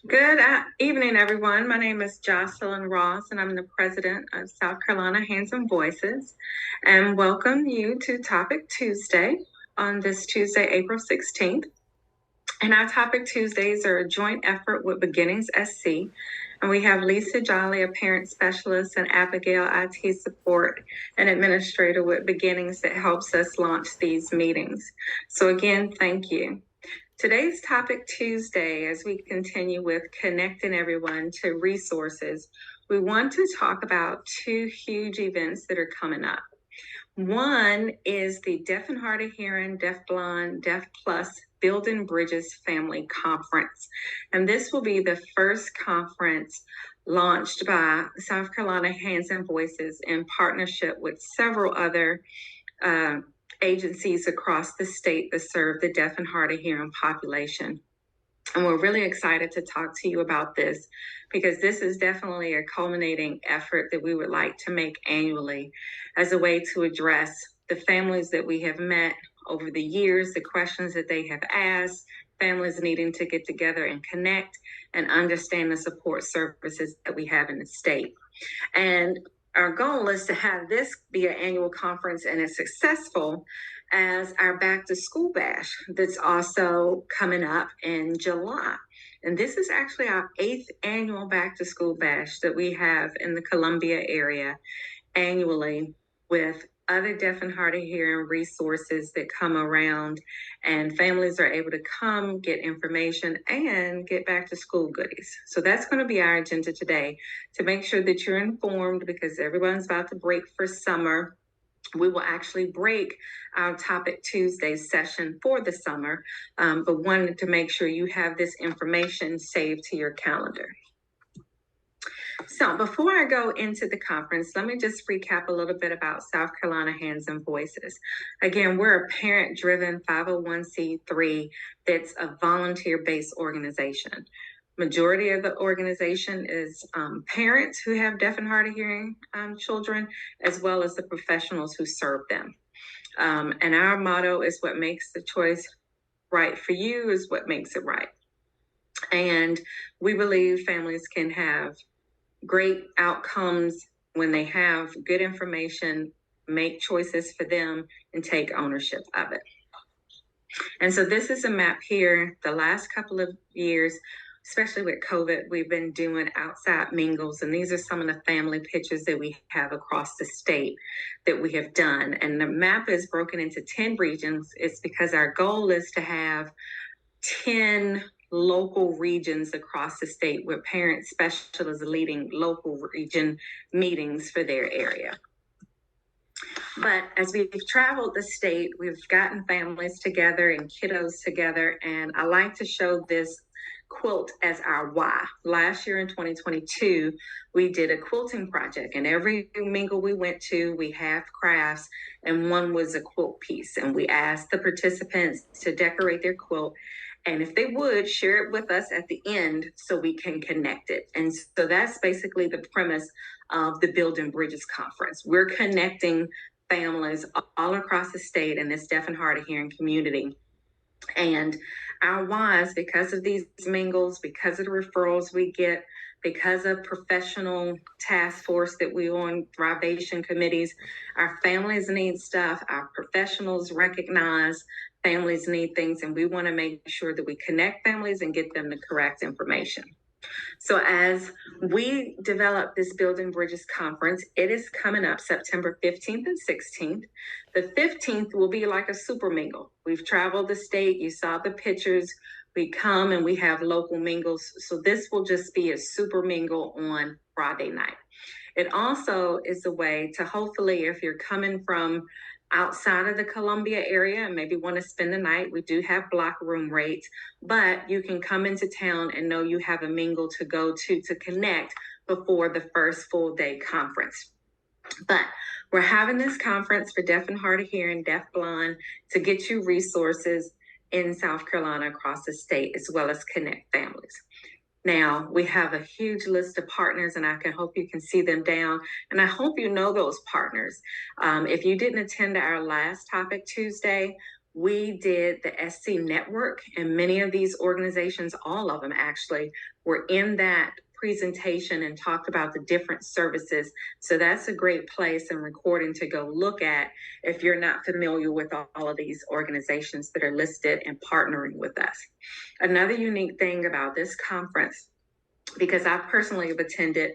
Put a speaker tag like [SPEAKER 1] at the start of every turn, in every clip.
[SPEAKER 1] Good evening, everyone. My name is Jocelyn Ross, and I'm the president of South Carolina Hands and Voices. And welcome you to Topic Tuesday on this Tuesday, April 16th. And our Topic Tuesdays are a joint effort with Beginnings SC. And we have Lisa Jolly, a parent specialist, and Abigail, IT support and administrator with Beginnings that helps us launch these meetings. So again, thank you. Today's Topic Tuesday, as we continue with connecting everyone to resources, we want to talk about two huge events that are coming up. One is the Deaf and Hard of Hearing, Deaf Blind, Deaf Plus Building Bridges Family Conference. And this will be the first conference launched by South Carolina Hands and Voices in partnership with several other agencies across the state that serve the deaf and hard of hearing population. And we're really excited to talk to you about this because this is definitely a culminating effort that we would like to make annually as a way to address the families that we have met over the years, the questions that they have asked, families needing to get together and connect and understand the support services that we have in the state. And our goal is to have this be an annual conference and as successful as our back to school bash that's also coming up in July. And this is actually our 8th annual back to school bash that we have in the Columbia area annually with other deaf and hard of hearing resources that come around, and families are able to come get information and get back to school goodies. So that's going to be our agenda today, to make sure that you're informed because everyone's about to break for summer. We will actually break our Topic Tuesday session for the summer, but wanted to make sure you have this information saved to your calendar. So before I go into the conference, let me just recap a little bit about South Carolina Hands and Voices. Again, we're a parent-driven 501c3 that's a volunteer-based organization. Majority of the organization is parents who have deaf and hard of hearing children, as well as the professionals who serve them. And our motto is what makes the choice right for you is what makes it right. And we believe families can have great outcomes when they have good information, make choices for them, and take ownership of it. And so this is a map here. The last couple of years, especially with COVID, we've been doing outside mingles, and these are some of the family pictures that we have across the state that we have done. And the map is broken into 10 regions. It's because our goal is to have 10 local regions across the state with parent specialists leading local region meetings for their area. But as we've traveled the state, we've gotten families together and kiddos together, and I like to show this quilt as our why. Last year in 2022, we did a quilting project, and every mingle we went to, we had crafts, and one was a quilt piece, and we asked the participants to decorate their quilt, and if they would, share it with us at the end so we can connect it. And so that's basically the premise of the Building Bridges Conference. We're connecting families all across the state in this deaf and hard of hearing community. And our whys, because of these mingles, because of the referrals we get, because of professional task force that we on thrivation committees, our families need stuff, our professionals recognize families need things, and we want to make sure that we connect families and get them the correct information. So as we develop this Building Bridges Conference, it is coming up September 15th and 16th. The 15th will be like a super mingle. We've traveled the state, you saw the pictures, we come and we have local mingles. So this will just be a super mingle on Friday night. It also is a way to hopefully, if you're coming from outside of the Columbia area and maybe want to spend the night, we do have block room rates, but you can come into town and know you have a mingle to go to connect before the first full day conference. But we're having this conference for deaf and hard of hearing, deaf blind, to get you resources in South Carolina across the state, as well as connect families. Now, we have a huge list of partners, and I can hope you can see them down. And I hope you know those partners. If you didn't attend our last Topic Tuesday, we did the SC network, and many of these organizations, all of them actually, were in that presentation and talked about the different services. So that's a great place and recording to go look at if you're not familiar with all of these organizations that are listed and partnering with us. Another unique thing about this conference, because I personally have attended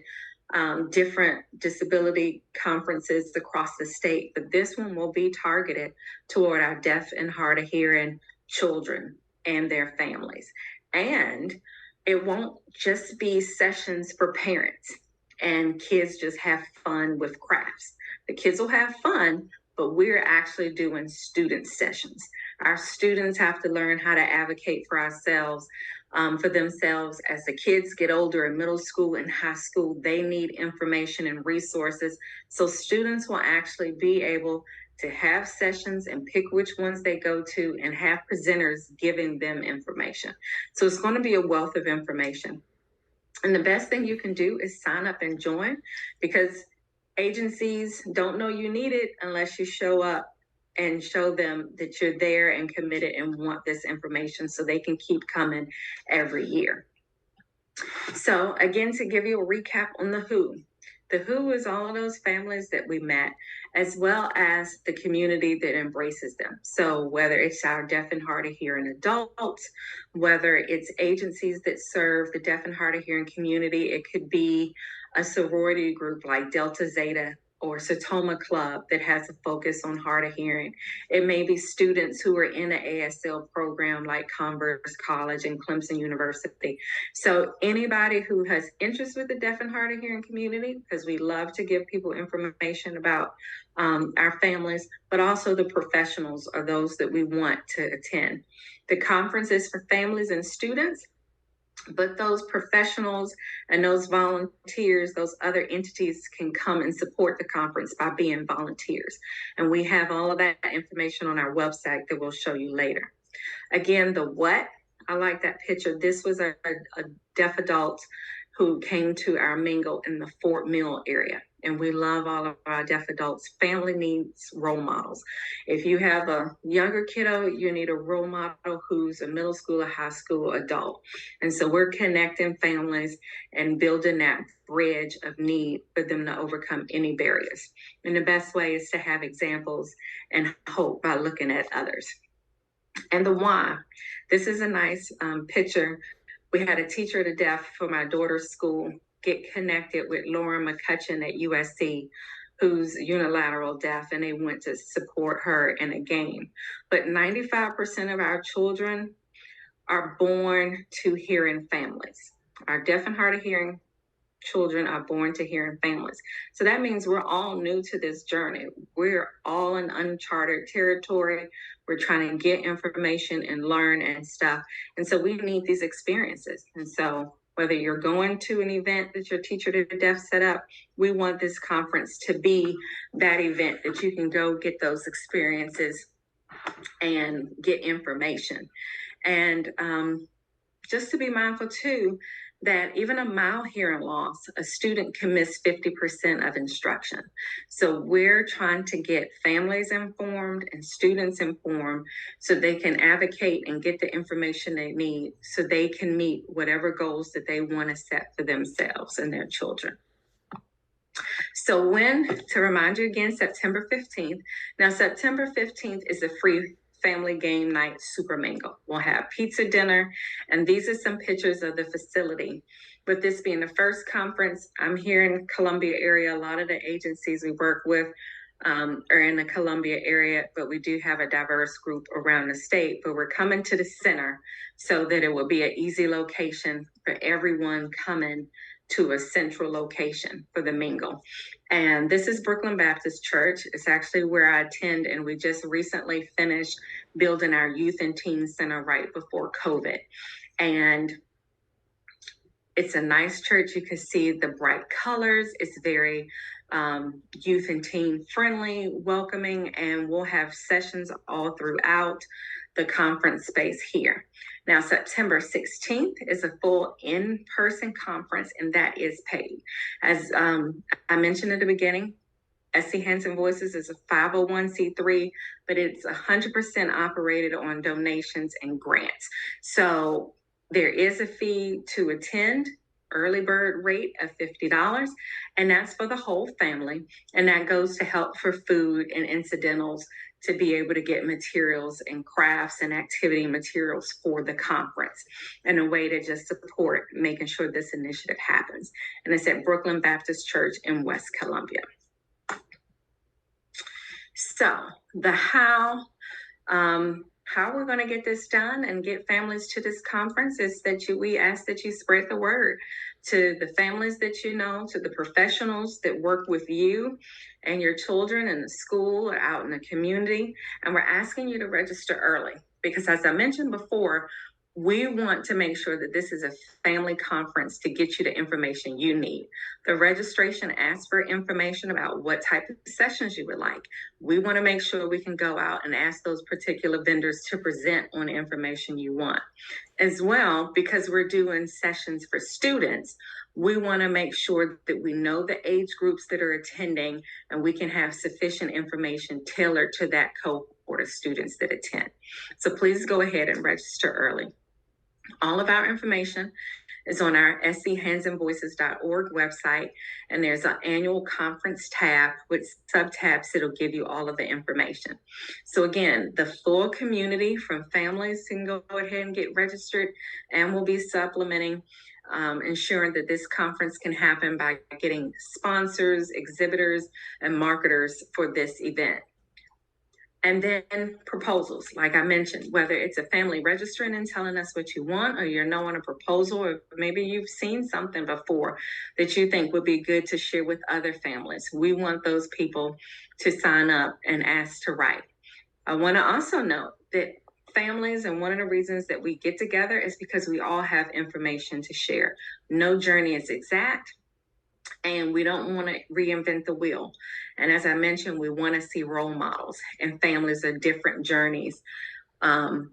[SPEAKER 1] different disability conferences across the state, but this one will be targeted toward our deaf and hard of hearing children and their families. And it won't just be sessions for parents and kids just have fun with crafts. The kids will have fun, but we're actually doing student sessions. Our students have to learn how to advocate for themselves as the kids get older in middle school and high school. They need information and resources. So students will actually be able to have sessions and pick which ones they go to and have presenters giving them information. So it's going to be a wealth of information. And the best thing you can do is sign up and join, because agencies don't know you need it unless you show up and show them that you're there and committed and want this information so they can keep coming every year. So again, to give you a recap on the WHO is all of those families that we met, as well as the community that embraces them. So whether it's our deaf and hard of hearing adults, whether it's agencies that serve the deaf and hard of hearing community, it could be a sorority group like Delta Zeta or Satoma Club that has a focus on hard of hearing. It may be students who are in an ASL program like Converse College and Clemson University. So anybody who has interest with the deaf and hard of hearing community, because we love to give people information about our families, but also the professionals are those that we want to attend. The conference is for families and students, but those professionals and those volunteers, those other entities can come and support the conference by being volunteers. And we have all of that information on our website that we'll show you later. Again, the what, I like that picture. This was a deaf adult who came to our mingle in the Fort Mill area. And we love all of our deaf adults. Family needs role models. If you have a younger kiddo, you need a role model who's a middle school or high school adult. And so we're connecting families and building that bridge of need for them to overcome any barriers. And the best way is to have examples and hope by looking at others. And the why. This is a nice picture. We had a teacher of the deaf for my daughter's school get connected with Lauren McCutcheon at USC, who's unilateral deaf, and they went to support her in a game. But 95% of our children are born to hearing families. Our deaf and hard of hearing children are born to hearing families. So that means we're all new to this journey. We're all in uncharted territory. We're trying to get information and learn and stuff. And so we need these experiences. And so whether you're going to an event that your teacher to the deaf set up, we want this conference to be that event that you can go get those experiences and get information. And just to be mindful too, that even a mild hearing loss, a student can miss 50% of instruction. So we're trying to get families informed and students informed so they can advocate and get the information they need so they can meet whatever goals that they want to set for themselves and their children. So to remind you again, September 15th. Now, September 15th is a free family game night super mingle. We'll have pizza dinner, and these are some pictures of the facility. With this being the first conference, I'm here in Columbia area. A lot of the agencies we work with are in the Columbia area, but we do have a diverse group around the state. But we're coming to the center so that it will be an easy location for everyone coming to a central location for the mingle. And this is Brooklyn Baptist Church. It's actually where I attend, and we just recently finished building our youth and teen center right before COVID. And it's a nice church. You can see the bright colors. It's very youth and teen friendly, welcoming, and we'll have sessions all throughout the conference space here. Now, September 16th is a full in-person conference, and that is paid. As I mentioned at the beginning, SC Hands and Voices is a 501c3, but it's 100% operated on donations and grants. So there is a fee to attend, early bird rate of $50, and that's for the whole family. And that goes to help for food and incidentals to be able to get materials and crafts and activity materials for the conference, and a way to just support making sure this initiative happens. And it's at Brooklyn Baptist Church in West Columbia. So the how we're going to get this done and get families to this conference is that we ask that you spread the word to the families that you know, to the professionals that work with you and your children in the school or out in the community. And we're asking you to register early because, as I mentioned before, we want to make sure that this is a family conference to get you the information you need. The registration asks for information about what type of sessions you would like. We want to make sure we can go out and ask those particular vendors to present on the information you want. As well, because we're doing sessions for students, we want to make sure that we know the age groups that are attending, and we can have sufficient information tailored to that cohort of students that attend. So please go ahead and register early. All of our information is on our schandsandvoices.org website, and there's an annual conference tab with subtabs that'll give you all of the information. So again, the full community from families can go ahead and get registered, and we'll be supplementing, ensuring that this conference can happen by getting sponsors, exhibitors, and marketers for this event. And then proposals, like I mentioned, whether it's a family registering and telling us what you want, or you're knowing a proposal, or maybe you've seen something before that you think would be good to share with other families. We want those people to sign up and ask to write. I want to also note that families, and one of the reasons that we get together is because we all have information to share. No journey is exact, and we don't want to reinvent the wheel. And as I mentioned, we want to see role models and families of different journeys on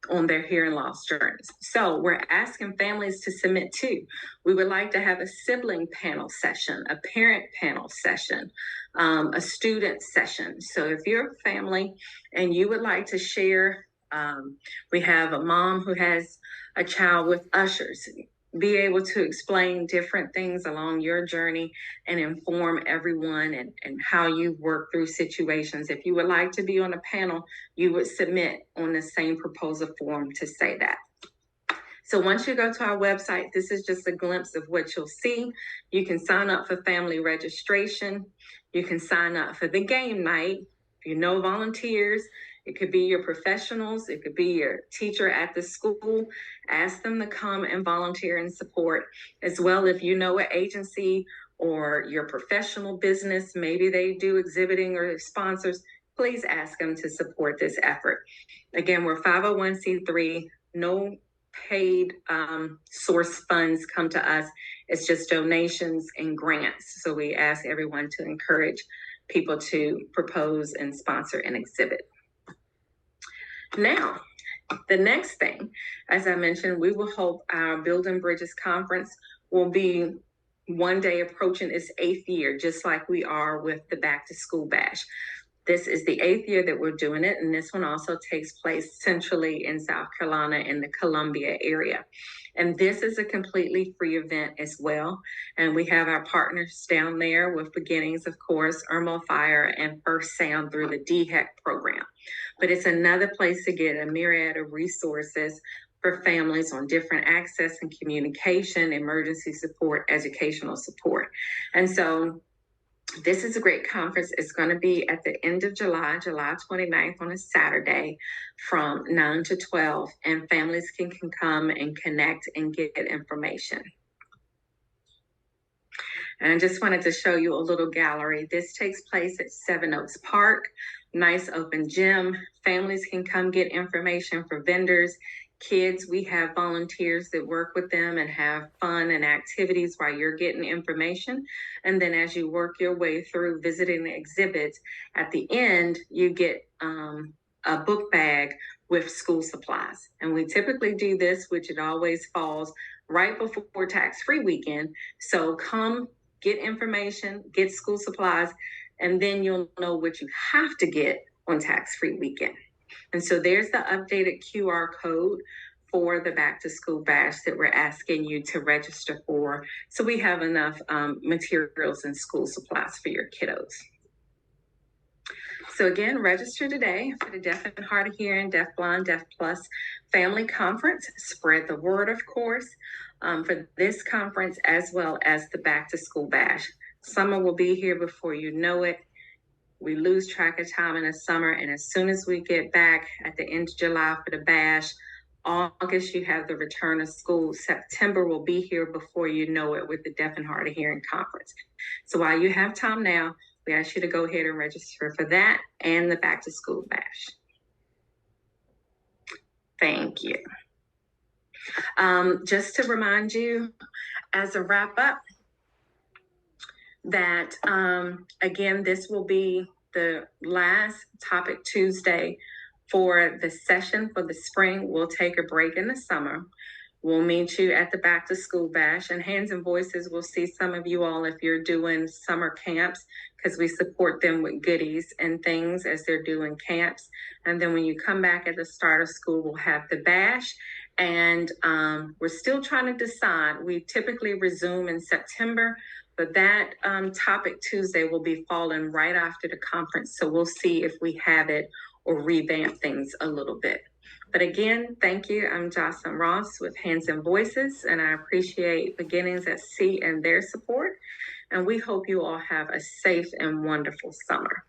[SPEAKER 1] their hearing loss journeys. So we're asking families to submit too. We would like to have a sibling panel session, a parent panel session, a student session. So if you're a family and you would like to share, we have a mom who has a child with ushers, be able to explain different things along your journey and inform everyone and how you work through situations. If you would like to be on a panel, you would submit on the same proposal form to say that. So once you go to our website, this is just a glimpse of what you'll see. You can sign up for family registration. You can sign up for the game night. If you know volunteers, it could be your professionals, it could be your teacher at the school. Ask them to come and volunteer and support. As well, if you know an agency or your professional business, maybe they do exhibiting or sponsors, please ask them to support this effort. Again, we're 501c3, no paid source funds come to us. It's just donations and grants. So we ask everyone to encourage people to propose and sponsor an exhibit. Now, the next thing, as I mentioned, we will hold our Building Bridges Conference. Will be one day approaching its 8th year, just like we are with the Back to School Bash. This is the 8th year that we're doing it, and this one also takes place centrally in South Carolina in the Columbia area. And this is a completely free event as well. And we have our partners down there with Beginnings, of course, Irma Fire, and First Sound through the DHEC program. But it's another place to get a myriad of resources for families on different access and communication, emergency support, educational support. And so this is a great conference. It's going to be at the end of July 29th on a Saturday from 9 to 12, and families can come and connect and get information. And I just wanted to show you a little gallery. This takes place at Seven Oaks Park, nice open gym. Families can come get information for vendors. Kids, we have volunteers that work with them and have fun and activities while you're getting information. And then as you work your way through visiting the exhibits, at the end, you get a book bag with school supplies. And we typically do this, which it always falls right before tax-free weekend. So come get information, get school supplies, and then you'll know what you have to get on tax-free weekend. And so there's the updated QR code for the back to school bash that we're asking you to register for, so we have enough materials and school supplies for your kiddos. So again, register today for the Deaf and Hard of Hearing, Deaf Blind, Deaf Plus Family Conference. Spread the word, of course, for this conference as well as the back to school bash. Summer will be here before you know it. We lose track of time in the summer, and as soon as we get back at the end of July for the bash, August you have the return of school. September will be here before you know it with the Deaf and Hard of Hearing Conference. So while you have time now, we ask you to go ahead and register for that and the back to school bash. Thank you. Just to remind you, as a wrap up, that again, this will be the last topic Tuesday for the session for the spring. We'll take a break in the summer. We'll meet you at the back to school bash, and Hands and Voices will see some of you all if you're doing summer camps, because we support them with goodies and things as they're doing camps. And then when you come back at the start of school, we'll have the bash. And we're still trying to decide. We typically resume in September, but that topic Tuesday will be falling right after the conference. So we'll see if we have it or revamp things a little bit. But again, thank you. I'm Jocelyn Ross with Hands and Voices, and I appreciate Beginnings at Sea and their support. And we hope you all have a safe and wonderful summer.